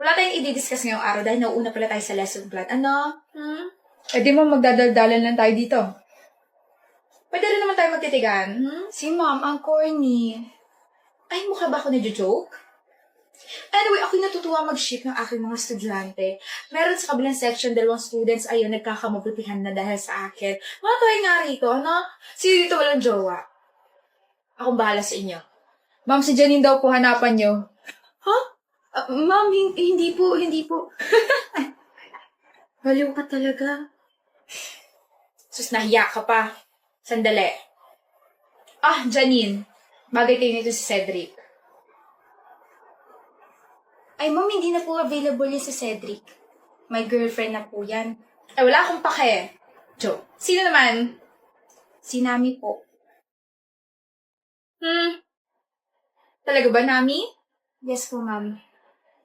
Wala tayong i-discuss ngayong araw dahil nauuna pala tayo sa lesson plan. Ano? Eh di mo magdadaldalan lang tayo dito. Pwede rin naman tayo magtitigan. Si ma'am, ang corny. Ay, mukha ba ako na-joke? Anyway, ako'y natutuwa mag-ship ng aking mga estudyante. Meron sa kabilang section, 2 students, ayun, nagkakamabutihan na dahil sa akin. Mga toy nga rito, ano? Sino dito walang jowa? Akong bahala sa inyo. Ma'am, si Janine daw po hanapan nyo. Huh? Ma'am, hindi po. Baliw ka talaga. Sus, nahiya ka pa. Sandali. Janine. Bagay kayo nito si Cedric. Ay, ma'am, hindi na po available yun si Cedric. May girlfriend na po yan. Ay, wala akong pake. Joke. Sino naman? Si Nami po. Talaga ba, Nami? Yes po, ma'am.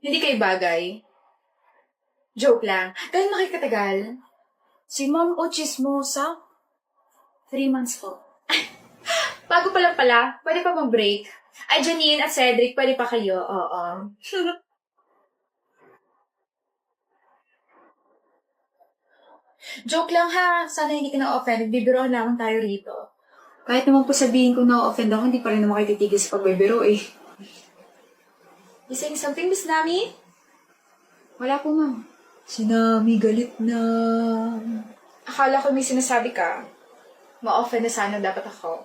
Hindi kayo bagay? Joke lang. Gano'n na kayo katagal? Si ma'am o chismosa? 3 months po. Bago pa lang pala, pwede pa mag-break. Ay, Janine at Cedric, pwede pa kayo. Oo. Joke lang ha. Sana hindi ka na-offend. Bibiro lamang tayo rito. Kahit naman po sabihin ko na-offend ako, hindi pa rin naman kayo titigil sa pagbibiro eh. You saying something, Miss Nami? Wala po, ma'am. Si Nami, galit na. Akala ko may sinasabi ka. Ma-offend na sana dapat ako.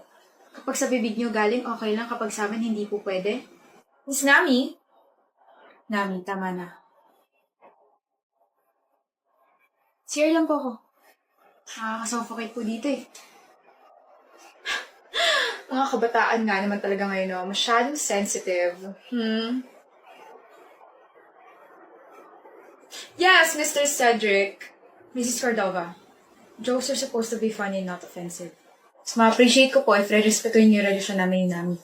Kapag sa bibig nyo galing, okay lang. Kapag sa amin, hindi po pwede. Miss Nami? Nami, tama na. CR lang po ako. Nakakasuffocate po dito eh. Mga kabataan nga naman talaga ngayon, no? Masyadong sensitive. Yes, Mr. Cedric. Mrs. Cordova. Jokes are supposed to be funny and not offensive. Mas ma-appreciate ko po if re-respetuhin niyo yung relasyon namin ni Nami.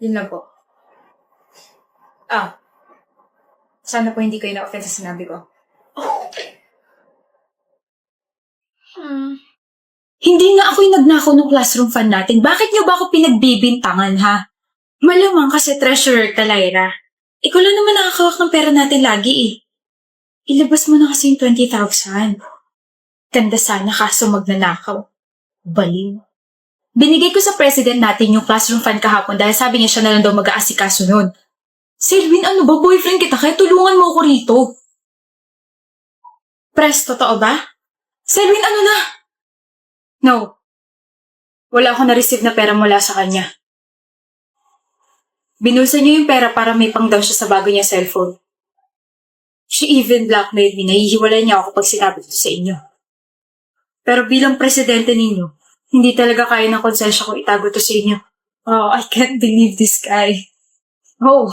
Yun lang po. Sana po hindi kayo na-offense sa sinabi ko. Hindi nga ako'y nagnakaw ng classroom fund natin. Bakit niyo ba ako pinagbibintangan, ha? Malamang kasi treasurer ka, Lyra. Ikaw lang naman nakakawak ng pera natin lagi eh. Ilabas mo na kasi yung 20,000. Ganda sana kaso magnanakaw. Baliw. Binigay ko sa president natin yung classroom fund kahapon dahil sabi niya siya na lang daw mag-aasikaso nun. Selwyn, ano ba? Boyfriend kita kaya tulungan mo ako rito. Pres, totoo ba? Selwyn, ano na? No. Wala akong na-receive na pera mula sa kanya. Binulsa niyo yung pera para may pang-down siya sa bago niya cellphone. She even blackmailed me. Nahihiwalay niya ako kapag sinabi ito sa inyo. Pero bilang presidente ninyo, hindi talaga kaya ng konsensya kong itago ito sa inyo. Oh, I can't believe this guy. Oh,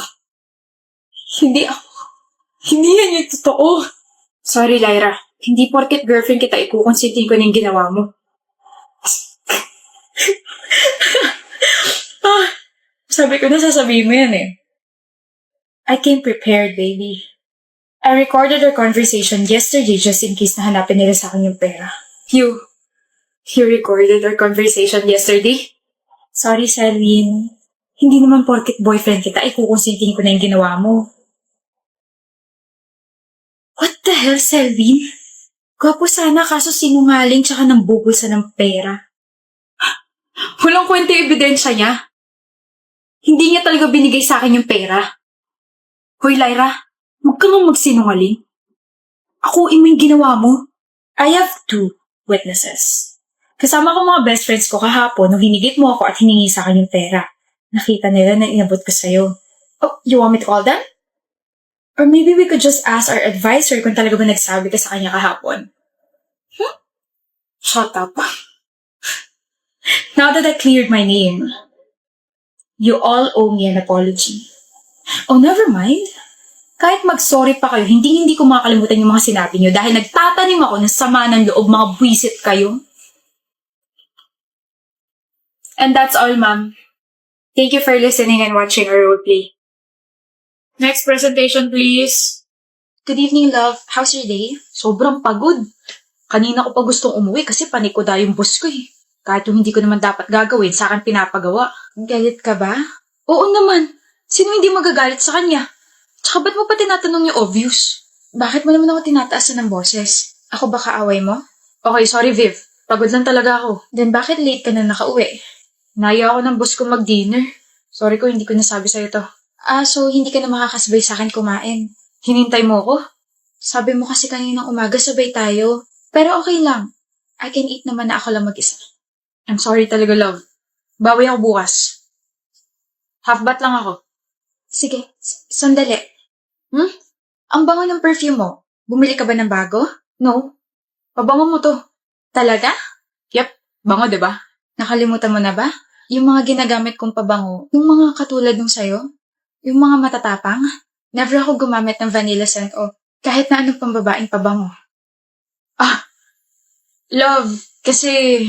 hindi yan yung totoo. Sorry, Lyra. Hindi porket girlfriend kita, ikukonsintin ko na yung ginawa mo. Sabi ko na sasabihin mo yan eh. I came prepared, baby. I recorded our conversation yesterday just in case na hanapin nila sa akin yung pera. You recorded our conversation yesterday? Sorry, Selwyn. Hindi naman porket boyfriend kita, ikukonsintin ko na yung ginawa mo. What the hell, Selwyn? Gwapo sana kaso sinungaling tsaka nang bubulsa ng pera. Walang kwenta yung ebidensya niya. Hindi niya talaga binigay sa akin yung pera. Hoy, Lyra, huwag ka nang magsinungaling. Akuin mo yung ginawa mo. I have 2 witnesses. Kasama ko mga best friends ko kahapon nung hinigit mo ako at hiningi sa akin yung pera. Nakita nila na inabot ko sa'yo. Oh, you want me to call them? Or maybe we could just ask our advisor kung talaga ba nagsabi ka sa kanya kahapon. Shut up. Now that I cleared my name, you all owe me an apology. Oh, never mind. Kahit mag-sorry pa kayo, hindi ko makakalimutan yung mga sinabi niyo dahil nagtatanim ako ng sama ng loob, mga buwisit kayo. And that's all, ma'am. Thank you for listening and watching our roleplay. Next presentation, please. Good evening, love. How's your day? Sobrang pagod. Kanina ko pa gustong umuwi kasi panikoda yung boss ko eh. Kahit yung hindi ko naman dapat gagawin, sa akin pinapagawa. Galit ka ba? Oo naman. Sino hindi magagalit sa kanya? Tsaka ba't mo pa tinatanong yung obvious? Bakit mo naman ako tinataasan ng boses? Ako ba kaaway mo? Okay, sorry Viv. Pagod lang talaga ako. Then bakit late ka na nakauwi? Naya ako ng boss ko mag-dinner. Sorry ko, hindi ko nasabi sa'yo to. So hindi ka na makakasabay sa akin kumain. Hinintay mo ako? Sabi mo kasi kaninang umaga sabay tayo. Pero okay lang. I can eat naman na ako lang mag-isa. I'm sorry talaga, love. Bawi ako bukas. Half-bat lang ako. Sige, sandali. Ang bango ng perfume mo. Bumili ka ba ng bago? No. Pabango mo to. Talaga? Bango, diba? Nakalimutan mo na ba? Yung mga ginagamit kong pabango, yung mga katulad nung sayo, yung mga matatapang, never ako gumamit ng vanilla scent o kahit na anong pambabaeng pabango. Love, kasi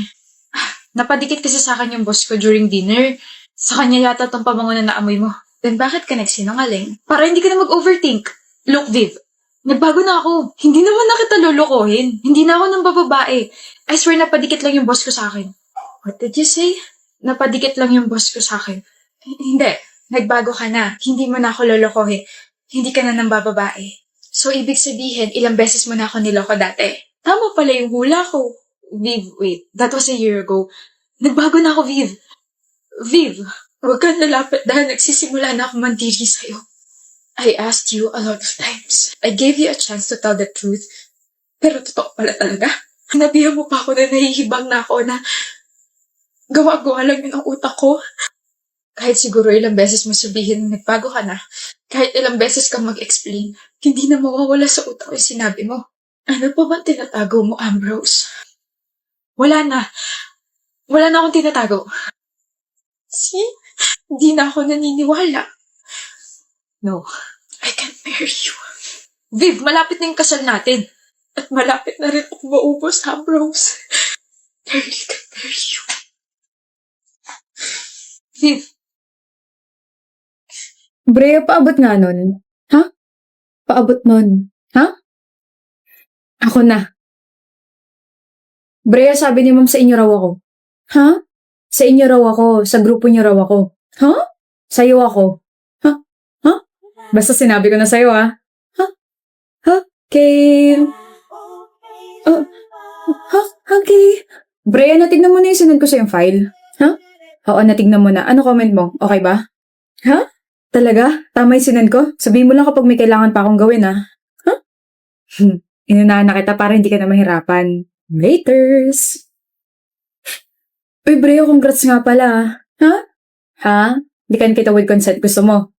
napadikit kasi sa akin yung boss ko during dinner. Sa kanya yata tong pabango na naamoy mo. Then bakit ka nagsinungaling? Para hindi ka na mag-overthink. Look, Viv, nagbago na ako. Hindi naman na kita lolokohin. Hindi na ako ng bababae. I swear napadikit lang yung boss ko sa akin. What did you say? Napadikit lang yung boss ko sa akin. Hindi. Nagbago ka na. Hindi mo na ako lolokohin. Hindi ka na ng bababae. So, ibig sabihin, ilang beses mo na ako niloko dati. Tama pala yung hula ko. Viv, wait. That was a year ago. Nagbago na ako, Viv. Viv, Huwag kang lalapit dahil nagsisimula na ako mandiri sa'yo. I asked you a lot of times. I gave you a chance to tell the truth. Pero totoo pala talaga. Hanabihan mo pa ako na nahihibang na ako na gawa-gawa lang yun ang utak ko. Kahit siguro ilang beses mo sabihin na nagbago ka na, kahit ilang beses kang mag-explain, hindi na mawawala sa utak ko yung sinabi mo. Ano pa bang tinatago mo, Ambrose? wala na. Wala na akong tinatago. See? Hindi na ako naniniwala. No. I can't marry you. Viv, malapit na yung kasal natin. At malapit na rin ako maubos, Ambrose. I really can't marry you. Viv, Brea, paabot nga nun. Ha? Paabot nun. Ha? Ako na. Brea, sabi ni ma'am sa inyo raw ako. Ha? Sa inyo raw ako. Sa grupo niyo raw ako. Ha? Sa'yo ako. Ha? Ha? Basta sinabi ko na sa'yo, ha? Ha? Ha? Okay. Ha? Okay. Brea, natignan mo na yung sinend ko sa yung file. Ha? Oo, natignan mo na. Ano comment mo? Okay ba? Ha? Talaga? Tama yung sinend ko? Sabihin mo lang kapag may kailangan pa akong gawin, ha? Ha? Inunahan na kita para hindi ka na mahirapan. Laters! Uy, Brea, congrats nga pala, ha? Ha? Dikan kita with consent. Gusto mo?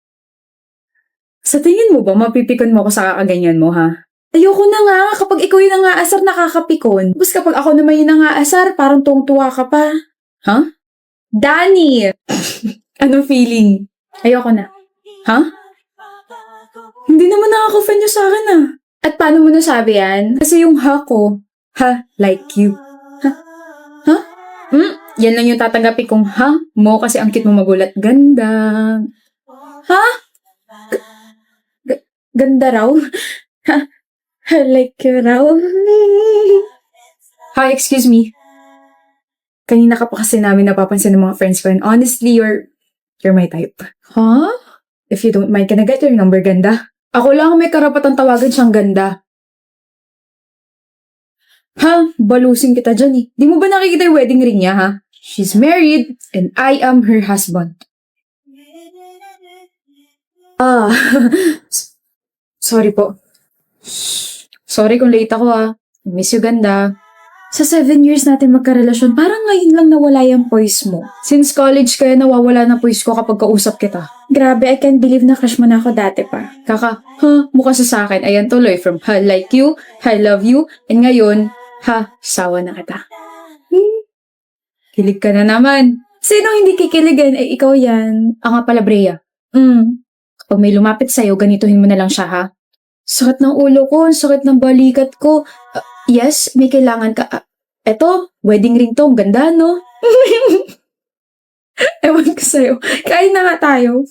Sa tingin mo ba, mapipikon mo ako sa kakaganyan mo, ha? Ayoko na nga. Kapag ikaw yung nangaasar, nakakapikon. Tapos kapag ako naman yung nangaasar, parang tuwang-tuwa ka pa. Ha? Danny! Anong feeling? Ayoko na. Ha? Hindi naman nakaka-fan nyo sa akin, ah. At paano mo nasabi yan? Kasi yung ha ko, ha, like you. Ha? Ha? Yan lang yung tatanggapin kong ha mo kasi ang cute mo magulat. Ganda. Ha? Ganda raw? Ha? I like you raw? Hi, excuse me. Kanina ka pa kasi namin napapansin ng mga friends ko and honestly, you're my type. Huh? If you don't mind, can I get your number, ganda? Ako lang may karapatang tawagan siyang ganda. Ha? Balusin kita dyan eh. Di mo ba nakikita yung wedding ring niya, ha? She's married and I am her husband. Sorry po. Sorry kung late ako, ha. Miss you, ganda. Sa 7 years natin magkarelasyon, parang ngayon lang nawala yung poise mo. Since college kaya nawawala na poise ko kapag kausap kita. Grabe, I can't believe na crush mo na ako dati pa. Mukha sa akin. Ayan tuloy, from ha, like you, I love you, and ngayon, ha, sawa na kita. Kilig ka na naman. Sino hindi kikiligin? Eh, ikaw yan. Nga pala, Brea. Kapag may lumapit sa'yo, ganituhin mo na lang siya, ha? Sakit ng ulo ko, sakit ng balikat ko. Yes, may kailangan ka. Eto, wedding ring to. Ang ganda, no? Ewan ko sa'yo. Kain na nga tayo.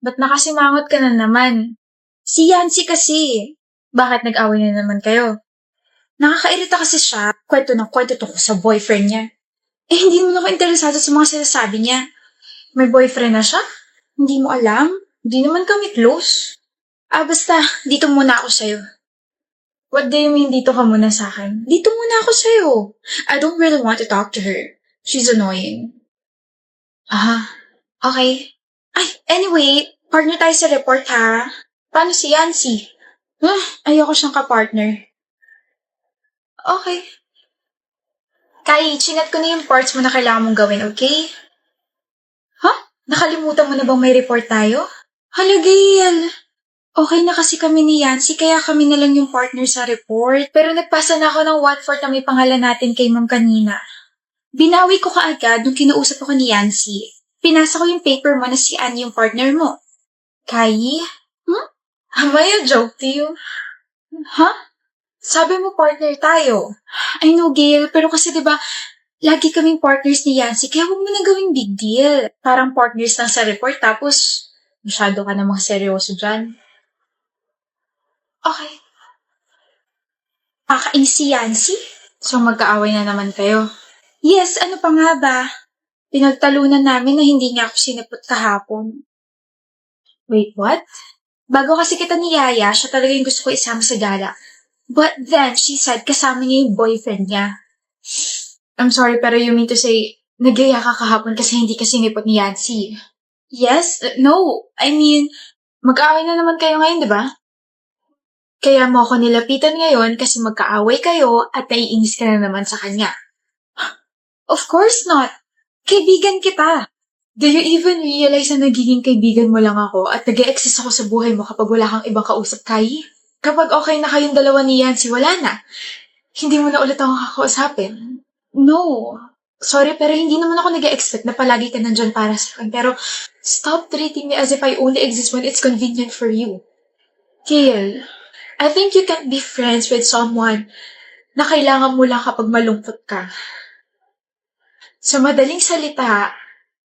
Ba't nakasimangot ka na naman? Si Yancy kasi. Bakit nag-away na naman kayo? Nakakairita kasi siya. Kwento ng kwento tungkol sa boyfriend niya. Eh, hindi mo na ako interesado sa mga sinasabi niya. May boyfriend na siya? Hindi mo alam? Di naman kami close. Basta, dito muna ako sa'yo. What do you mean dito ka muna sa akin? Dito muna ako sa'yo. I don't really want to talk to her. She's annoying. Okay. Ay, anyway, partner tayo sa report ha. Paano si Yancy? Ayoko siyang kapartner. Okay. Kai, chinat ko na yung parts mo na kailangan mong gawin, okay? Nakalimutan mo na bang may report tayo? Hala, Gail. Okay na kasi kami ni Yancy, kaya kami na lang yung partner sa report. Pero nagpasa na ako ng 1/4 na may pangalan natin kay ma'am kanina. Binawi ko kaagad nung kinausap ako ni Yancy. Pinasa ko yung paper mo na si Anne yung partner mo. Kai? Am I a joke to you? Sabi mo partner tayo. I know, Gail, pero kasi 'di ba lagi kaming partners ni Yancy, kaya huwag mo na gawing big deal. Parang partners lang sa report, tapos masyado ka namang seryoso dyan. Okay. Pakainis si Yancy? So magkaaway na naman kayo. Yes, ano pa nga ba? Pinagtalunan namin na hindi niya ako sinipot kahapon. Wait, what? Bago kasi kita niyaya, siya talaga yung gusto ko isama sa gala. But then, she said kasama niya yung boyfriend niya. I'm sorry, pero you mean to say, nagyaya ka kahapon kasi hindi ka sinipot ni Yancy. Yes? No. I mean, Mag-aaway na naman kayo ngayon, di ba? Kaya mo ako nilapitan ngayon kasi magkaaway kayo at naiinis ka na naman sa kanya. of course not. Kaibigan kita. Do you even realize na nagiging kaibigan mo lang ako at nag-e-exist ako sa buhay mo kapag wala kang ibang kausap, Kai? Kapag okay na kayong dalawa ni Yancy, wala na. Hindi mo na ulit ako kakausapin. No. Sorry, pero hindi naman ako nag-expect na palagi ka nandyan para sa akin. Pero stop treating me as if I only exist when it's convenient for you. Gail, I think you can't be friends with someone na kailangan mo lang kapag malungkot ka. Sa madaling salita,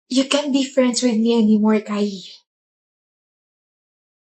you can't be friends with me anymore, Kai.